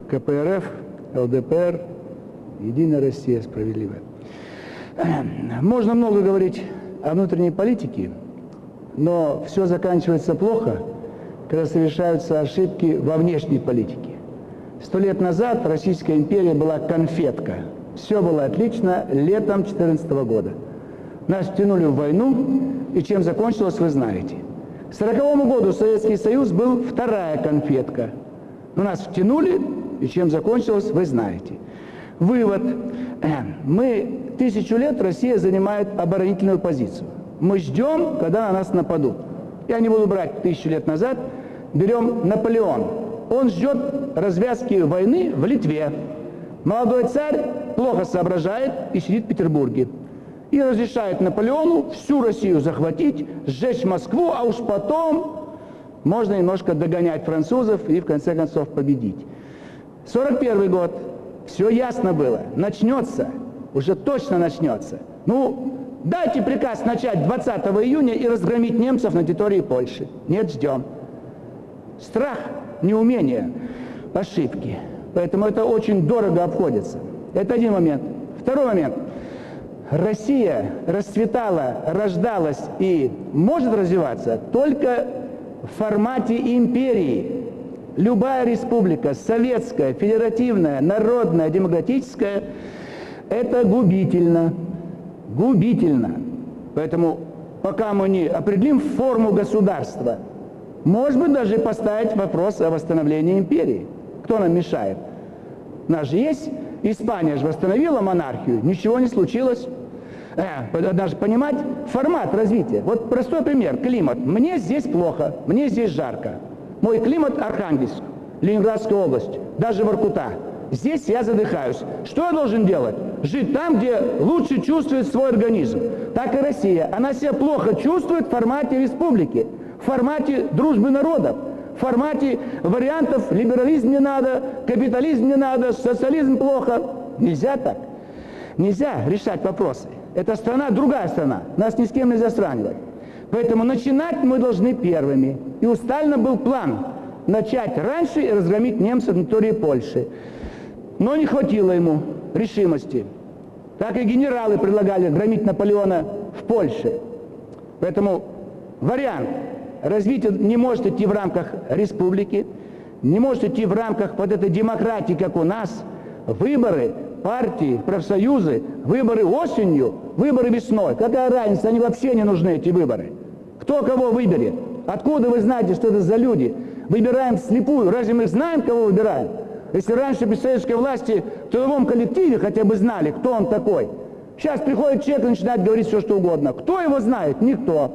КПРФ, ЛДПР, Единая Россия, справедливая. Можно много говорить о внутренней политике, но все заканчивается плохо, когда совершаются ошибки во внешней политике. 100 лет назад Российская империя была конфетка. Все было отлично летом 2014 года. Нас втянули в войну, и чем закончилось, вы знаете. К 1940 году Советский Союз был вторая конфетка. Но нас втянули, и чем закончилось, вы знаете. Вывод. 1000 лет Россия занимает оборонительную позицию. Мы ждем, когда на нас нападут. Я не буду брать 1000 лет назад. Берем Наполеон. Он ждет развязки войны в Литве. Молодой царь плохо соображает и сидит в Петербурге. И разрешает Наполеону всю Россию захватить, сжечь Москву, а уж потом можно немножко догонять французов и в конце концов победить. 1941 год. Все ясно было. Начнется. Уже точно начнется. Ну, дайте приказ начать 20 июня и разгромить немцев на территории Польши. Нет, ждем. Страх, неумение, ошибки. Поэтому это очень дорого обходится. Это один момент. Второй момент. Россия расцветала, рождалась и может развиваться только в формате империи. Любая республика, советская, федеративная, народная, демократическая, это губительно. Губительно. Поэтому пока мы не определим форму государства, может быть, даже поставить вопрос о восстановлении империи. Кто нам мешает? У нас же есть, Испания же восстановила монархию, ничего не случилось. Даже понимать формат развития. Вот простой пример, климат. Мне здесь плохо, мне здесь жарко. Мой климат Архангельск, Ленинградская область, даже Воркута. Здесь я задыхаюсь. Что я должен делать? Жить там, где лучше чувствует свой организм. Так и Россия. Она себя плохо чувствует в формате республики, в формате дружбы народов, в формате вариантов либерализм не надо, капитализм не надо, социализм плохо. Нельзя так. Нельзя решать вопросы. Эта страна другая страна. Нас ни с кем нельзя сравнивать. Поэтому начинать мы должны первыми. И у Сталина был план начать раньше и разгромить немцев на территории Польши. Но не хватило ему решимости. Так и генералы предлагали громить Наполеона в Польше. Поэтому вариант развития не может идти в рамках республики, не может идти в рамках вот этой демократии, как у нас. Выборы, партии, профсоюзы, выборы осенью, выборы весной. Какая разница? Они вообще не нужны, эти выборы. Кто кого выберет? Откуда вы знаете, что это за люди? Выбираем вслепую. Разве мы знаем, кого выбираем? Если раньше при советской власти в трудовом коллективе хотя бы знали, кто он такой. Сейчас приходит человек и начинает говорить все, что угодно. Кто его знает? Никто.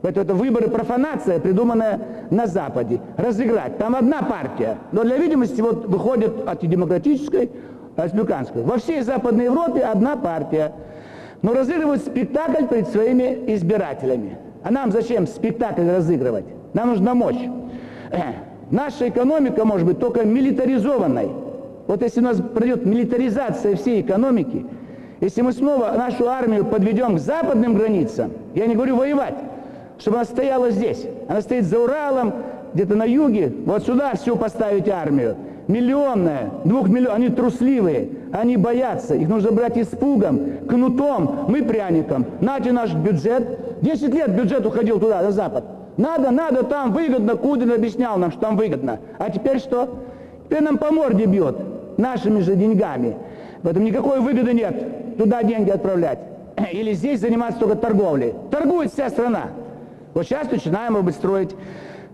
Поэтому это выборы профанация, придуманная на Западе. Разыграть. Там одна партия. Но для видимости вот выходит от демократической, от республиканской. Во всей Западной Европе одна партия. Но разыгрывают спектакль перед своими избирателями. А нам зачем спектакль разыгрывать? Нам нужна мощь. Наша экономика может быть только милитаризованной. Вот если у нас пройдет милитаризация всей экономики, если мы снова нашу армию подведем к западным границам, я не говорю воевать, чтобы она стояла здесь. Она стоит за Уралом, где-то на юге, вот сюда всю поставить армию. Миллионная, 2 миллионов, они трусливые, они боятся, их нужно брать испугом, кнутом, мы пряником. Нате наш бюджет, 10 лет бюджет уходил туда, на запад. Надо, там выгодно, Кудрин объяснял нам, что там выгодно. А теперь что? Теперь нам по морде бьет, нашими же деньгами. В этом никакой выгоды нет, туда деньги отправлять. Или здесь заниматься только торговлей. Торгует вся страна. Вот сейчас начинаем, может быть, строить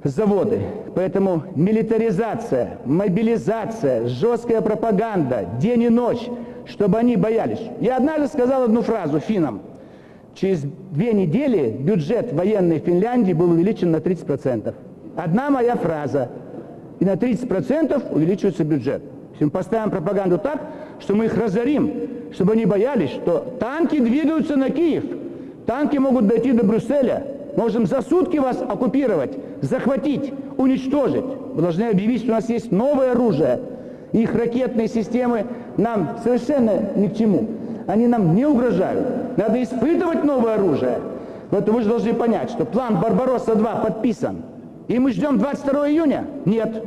заводы. Поэтому милитаризация, мобилизация, жесткая пропаганда, день и ночь, чтобы они боялись. Я однажды сказал одну фразу финнам. Через 2 недели бюджет военной Финляндии был увеличен на 30%. Одна моя фраза. И на 30% увеличивается бюджет. Если мы поставим пропаганду так, что мы их разорим, чтобы они боялись, что танки двигаются на Киев, танки могут дойти до Брюсселя, можем за сутки вас оккупировать, захватить, уничтожить. Мы должны объявить, что у нас есть новое оружие. Их ракетные системы нам совершенно ни к чему. Они нам не угрожают. Надо испытывать новое оружие. Поэтому вы же должны понять, что план «Барбаросса-2» подписан. И мы ждем 22 июня? Нет.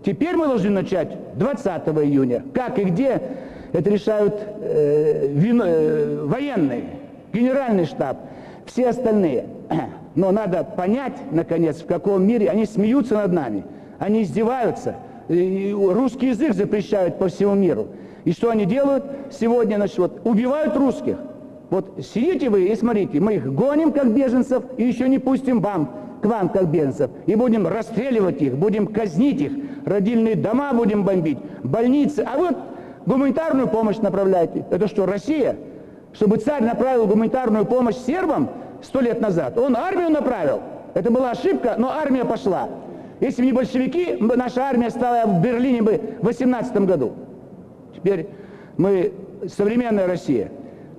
Теперь мы должны начать 20 июня. Как и где, это решают военные, генеральный штаб, все остальные. Но надо понять, наконец, в каком мире они смеются над нами, они издеваются, русский язык запрещают по всему миру. И что они делают сегодня? Значит, вот, убивают русских. Вот сидите вы и смотрите, мы их гоним как беженцев и еще не пустим к вам как беженцев. И будем расстреливать их, будем казнить их, родильные дома будем бомбить, больницы. А вот гуманитарную помощь направляете. Это что, Россия? Чтобы царь направил гуманитарную помощь сербам 100 лет назад. Он армию направил. Это была ошибка, но армия пошла. Если бы не большевики, наша армия стала в Берлине бы в 18 году. Теперь мы, современная Россия,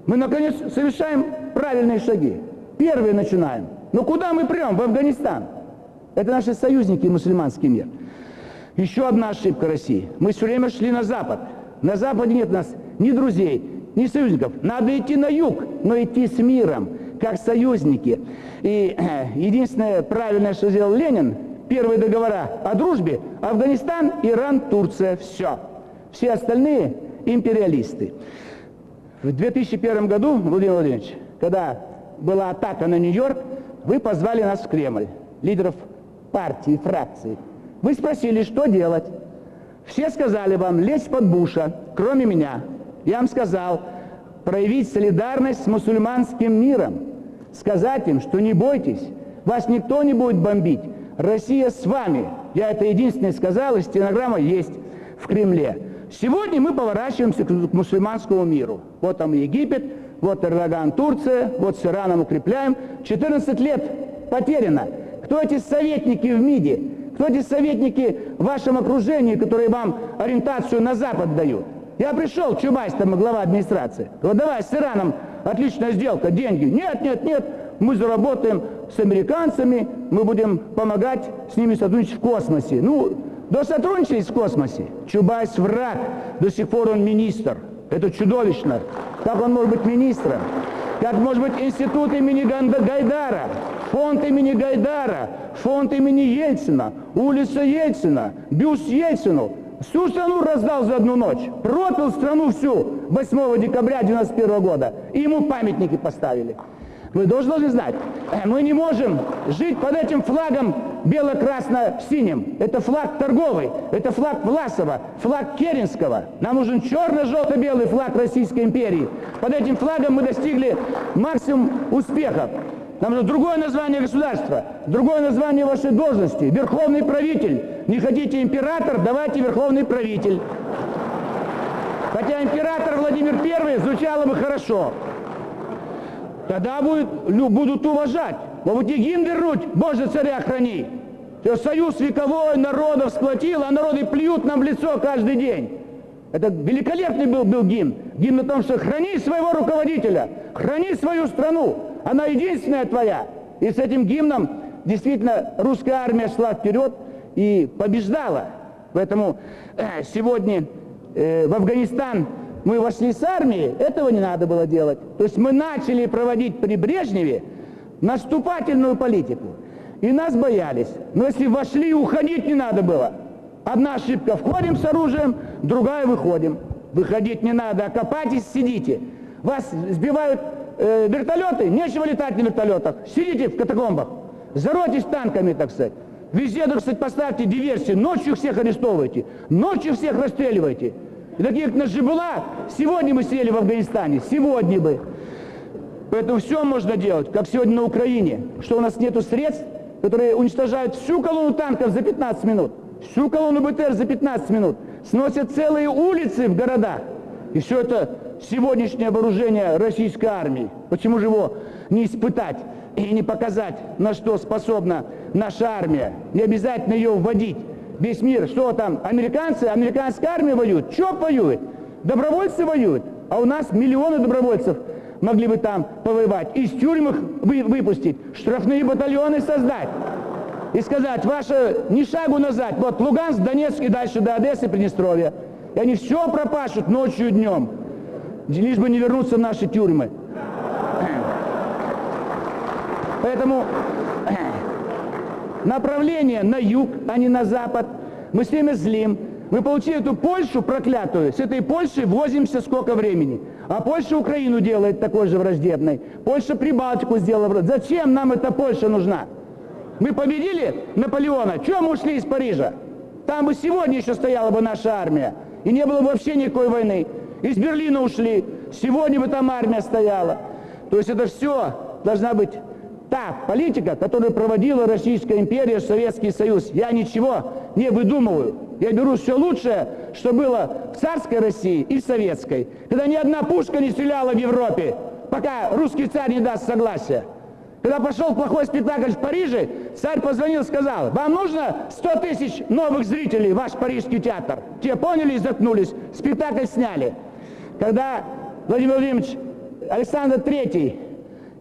мы наконец совершаем правильные шаги. Первые начинаем. Но куда мы прем? В Афганистан. Это наши союзники, мусульманский мир. Еще одна ошибка России. Мы все время шли на Запад. На Западе нет у нас ни друзей, ни союзников. Надо идти на юг, но идти с миром, как союзники. И единственное правильное, что сделал Ленин, первые договора о дружбе: Афганистан, Иран, Турция. Все. Все остальные империалисты. В 2001 году, Владимир Владимирович, когда была атака на Нью-Йорк, вы позвали нас в Кремль, лидеров партии, фракций. Вы спросили, что делать. Все сказали вам лезть под Буша, кроме меня. Я вам сказал проявить солидарность с мусульманским миром, сказать им, что не бойтесь, вас никто не будет бомбить, Россия с вами. Я это единственное сказал, и стенограмма есть в Кремле. Сегодня мы поворачиваемся к мусульманскому миру. Вот там Египет, вот Эрдоган, Турция, вот с Ираном укрепляем. 14 лет потеряно. Кто эти советники в МИДе? Кто эти советники в вашем окружении, которые вам ориентацию на Запад дают? Я пришел, Чубайс, там глава администрации. Вот давай, с Ираном отличная сделка, деньги. Нет, нет, нет, мы заработаем с американцами, мы будем помогать с ними сотрудничать в космосе. Ну, да сотрудничались в космосе. Чубайс враг, до сих пор он министр. Это чудовищно. Как он может быть министром? Как может быть институт имени Гайдара, фонд имени Гайдара, фонд имени Ельцина, улица Ельцина, бюст Ельцину. Всю страну раздал за одну ночь. Пропил страну всю 8 декабря 1991 года. И ему памятники поставили. Вы должны знать, мы не можем жить под этим флагом бело-красно-синим. Это флаг торговый, это флаг Власова, флаг Керенского. Нам нужен черно-желто-белый флаг Российской империи. Под этим флагом мы достигли максимум успехов. Нам нужно другое название государства, другое название вашей должности. Верховный правитель. Не хотите император, давайте верховный правитель. Хотя император Владимир I звучало бы хорошо. Тогда будут уважать. Могут и гимн вернуть, Боже, царя храни. Союз вековой народов сплотил, а народы плюют нам в лицо каждый день. Это великолепный был гимн. Гимн о том, что храни своего руководителя, храни свою страну. Она единственная твоя. И с этим гимном действительно русская армия шла вперед и побеждала. Поэтому сегодня в Афганистан мы вошли с армией, этого не надо было делать. То есть мы начали проводить при Брежневе наступательную политику. И нас боялись. Но если вошли, уходить не надо было. Одна ошибка: входим с оружием, другая выходим. Выходить не надо, окопайтесь, сидите. Вас сбивают вертолеты, нечего летать на вертолетах. Сидите в катакомбах, заройтесь танками, так сказать. Везде, так сказать, поставьте диверсии, ночью всех арестовывайте, ночью всех расстреливайте. И такие, как Нажибулла, сегодня мы сидели в Афганистане, сегодня бы. Поэтому все можно делать, как сегодня на Украине, что у нас нету средств, которые уничтожают всю колонну танков за 15 минут, всю колонну БТР за 15 минут, сносят целые улицы в городах. И все это сегодняшнее вооружение российской армии. Почему же его не испытать и не показать, на что способна наша армия? Не обязательно ее вводить. Весь мир, что там, американцы, американская армия воюет? ЧОП воюет, добровольцы воюют. А у нас миллионы добровольцев могли бы там повоевать. Из тюрьм их выпустить, штрафные батальоны создать. И сказать: ваше ни шагу назад, вот Луганск, Донецк и дальше до Одессы, Приднестровья. И они все пропашут ночью и днем, лишь бы не вернуться в наши тюрьмы. Поэтому направление на юг, а не на запад. Мы все время злим. Мы получили эту Польшу проклятую, с этой Польшей возимся сколько времени. А Польша Украину делает такой же враждебной. Польша Прибалтику сделала. Зачем нам эта Польша нужна? Мы победили Наполеона. Чего мы ушли из Парижа? Там бы сегодня еще стояла бы наша армия. И не было бы вообще никакой войны. Из Берлина ушли. Сегодня бы там армия стояла. То есть это все должна быть та политика, которую проводила Российская империя, Советский Союз. Я ничего не выдумываю. Я беру все лучшее, что было в царской России и в советской. Когда ни одна пушка не стреляла в Европе, пока русский царь не даст согласия. Когда пошел плохой спектакль в Париже, царь позвонил и сказал: вам нужно 100 тысяч новых зрителей в ваш парижский театр. Те поняли и заткнулись, спектакль сняли. Когда Владимир Владимирович Александр III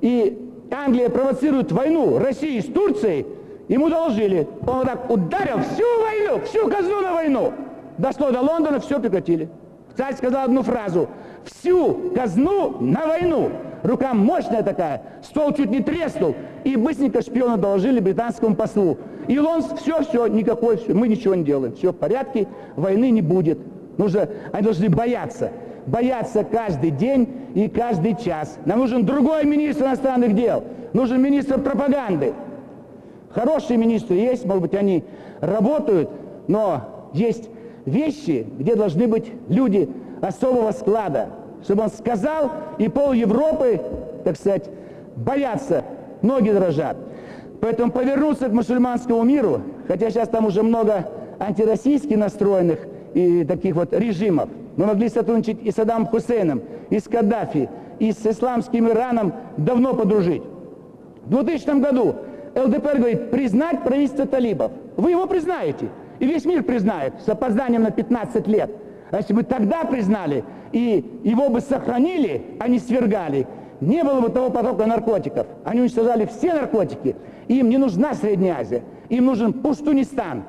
и Англия провоцирует войну России с Турцией, ему доложили. Он вот так ударил всю войну, всю казну на войну. Дошло до Лондона, все прекратили. Царь сказал одну фразу: всю казну на войну. Рука мощная такая, стол чуть не треснул. И быстренько шпионы доложили британскому послу. И он все, никакой, мы ничего не делаем. Все в порядке, войны не будет. Они должны бояться. Бояться каждый день и каждый час. Нам нужен другой министр иностранных дел. Нужен министр пропаганды. Хорошие министры есть, может быть, они работают, но есть вещи, где должны быть люди особого склада. Чтобы он сказал, и пол Европы, так сказать, боятся, ноги дрожат. Поэтому повернуться к мусульманскому миру, хотя сейчас там уже много антироссийски настроенных и таких вот режимов. Мы могли сотрудничать и с Саддамом Хусейном, и с Каддафи, и с исламским Ираном давно подружить. В 2000 году ЛДПР говорит: признать правительство талибов. Вы его признаете, и весь мир признает, с опозданием на 15 лет. А если бы тогда признали, и его бы сохранили, а не свергали, не было бы того потока наркотиков. Они уничтожали все наркотики. Им не нужна Средняя Азия, им нужен Пуштунистан.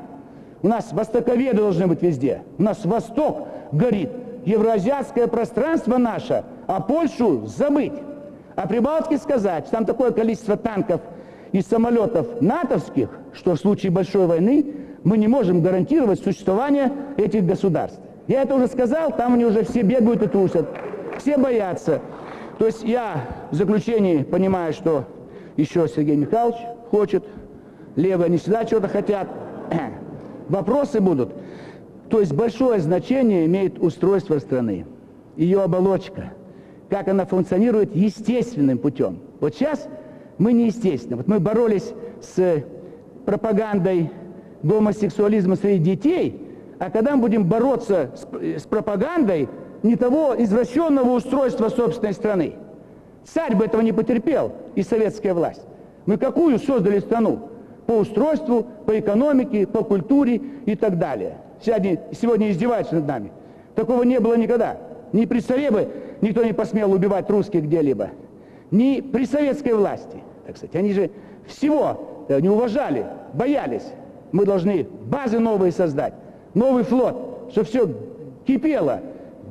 У нас востоковеды должны быть везде. У нас Восток горит. Евроазиатское пространство наше, а Польшу забыть. А Прибалтике сказать, что там такое количество танков и самолетов натовских, что в случае большой войны мы не можем гарантировать существование этих государств. Я это уже сказал, там они уже все бегают и трусят, все боятся. То есть я в заключении понимаю, что еще Сергей Михайлович хочет, левые не всегда чего-то хотят. Вопросы будут. То есть большое значение имеет устройство страны, ее оболочка, как она функционирует естественным путем. Вот сейчас мы неестественно. Вот мы боролись с пропагандой гомосексуализма среди детей, а когда мы будем бороться с пропагандой не того извращенного устройства собственной страны? Царь бы этого не потерпел, и советская власть. Мы какую создали страну? По устройству, по экономике, по культуре и так далее. Сегодня издеваются над нами. Такого не было никогда. Ни при царе бы никто не посмел убивать русских где-либо. Ни при советской власти, так сказать. Они же всего не уважали, боялись. Мы должны базы новые создать, новый флот, чтобы все кипело,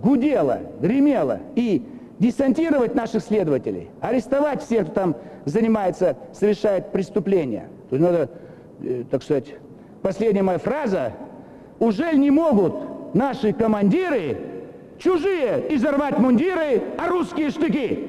гудело, гремело. И десантировать наших следователей, арестовать всех, кто там занимается, совершает преступления. То есть надо, так сказать, последняя моя фраза: ужель не могут наши командиры чужие изорвать мундиры, а русские штыки?